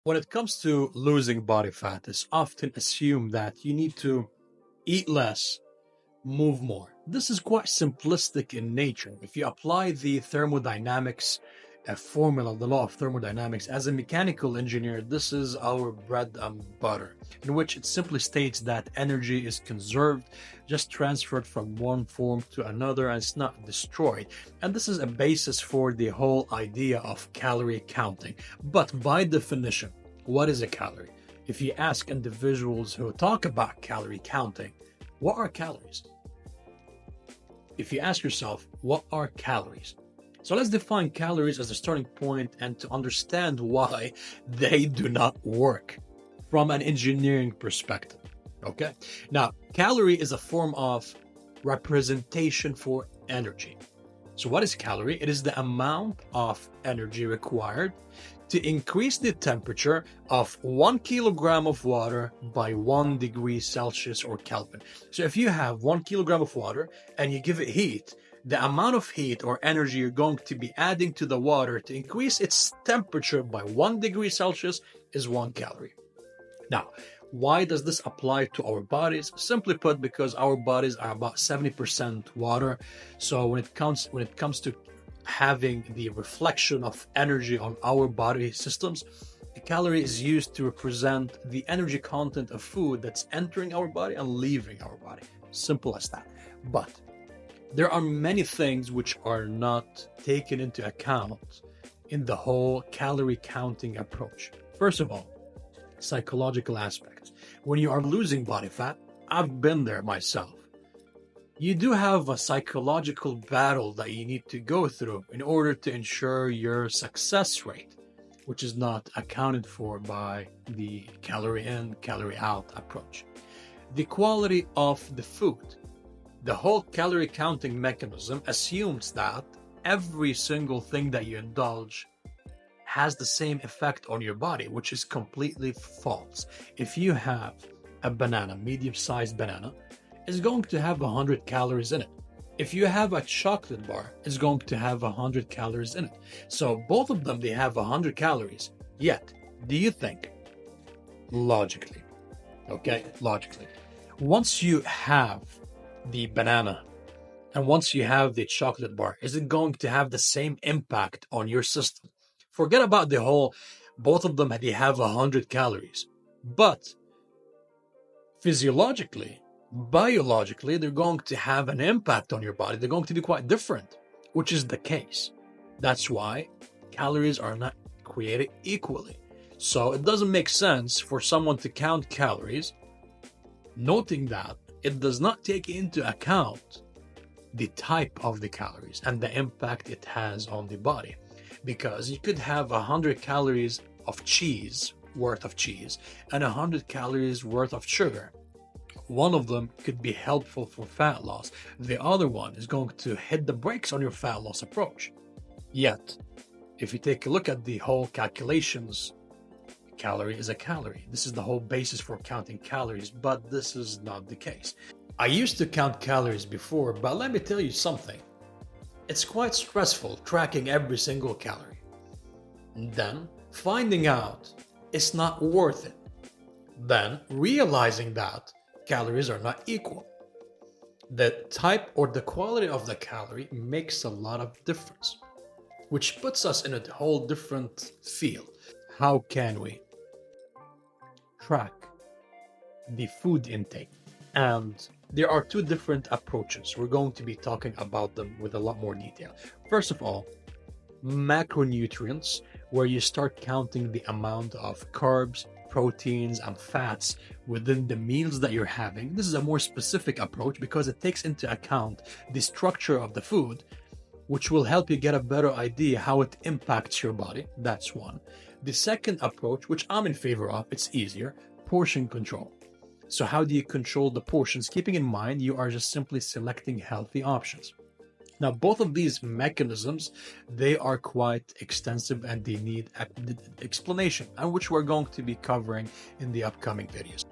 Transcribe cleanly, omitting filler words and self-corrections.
When it comes to losing body fat, it's often assumed that you need to eat less, move more. This is quite simplistic in nature. If you apply the thermodynamics formula, the law of thermodynamics, as a mechanical engineer, this is our bread and butter, in which it simply states that energy is conserved, just transferred from one form to another, and it's not destroyed. And this is a basis for the whole idea of calorie counting. But by definition, what is a calorie? If you ask individuals who talk about calorie counting, what are calories? If you ask yourself, what are calories? So let's define calories as a starting point and to understand why they do not work from an engineering perspective. Okay? Now, calorie is a form of representation for energy. So what is calorie? It is the amount of energy required to increase the temperature of 1 kilogram of water by 1 degree Celsius or Kelvin. So if you have 1 kilogram of water and you give it heat, the amount of heat or energy you're going to be adding to the water to increase its temperature by 1 degree Celsius is 1 calorie. Now, why does this apply to our bodies? Simply put, because our bodies are about 70% water. So when it comes to having the reflection of energy on our body systems, a calorie is used to represent the energy content of food that's entering our body and leaving our body. Simple as that. But there are many things which are not taken into account in the whole calorie counting approach. First of all, psychological aspects. When you are losing body fat, I've been there myself. You do have a psychological battle that you need to go through in order to ensure your success rate, which is not accounted for by the calorie in, calorie out approach. The quality of the food. The whole calorie counting mechanism assumes that every single thing that you indulge has the same effect on your body, which is completely false. If you have a banana, medium-sized banana, it's going to have 100 calories in it. If you have a chocolate bar, it's going to have 100 calories in it. So both of them, they have 100 calories. Yet, do you think, logically, once you have the banana and once you have the chocolate bar, is it going to have the same impact on your system? Forget about the whole, both of them, they have 100 calories. But physiologically, biologically, they're going to have an impact on your body. They're going to be quite different, which is the case. That's why calories are not created equally. So it doesn't make sense for someone to count calories, noting that it does not take into account the type of the calories and the impact it has on the body. Because you could have 100 calories of cheese, worth of cheese, and 100 calories worth of sugar. One of them could be helpful for fat loss. The other one is going to hit the brakes on your fat loss approach. Yet, if you take a look at the whole calculations, a calorie is a calorie. This is the whole basis for counting calories, but this is not the case. I used to count calories before, but let me tell you something. It's quite stressful tracking every single calorie. And then finding out it's not worth it. Then realizing that calories are not equal. The type or the quality of the calorie makes a lot of difference, which puts us in a whole different field. How can we track the food intake? And there are two different approaches. We're going to be talking about them with a lot more detail. First of all, macronutrients, where you start counting the amount of carbs, proteins, and fats within the meals that you're having. This is a more specific approach because it takes into account the structure of the food, which will help you get a better idea how it impacts your body. That's one. The second approach, which I'm in favor of, it's easier, portion control. So how do you control the portions? Keeping in mind, you are just simply selecting healthy options. Now, both of these mechanisms, they are quite extensive and they need explanation, and which we're going to be covering in the upcoming videos.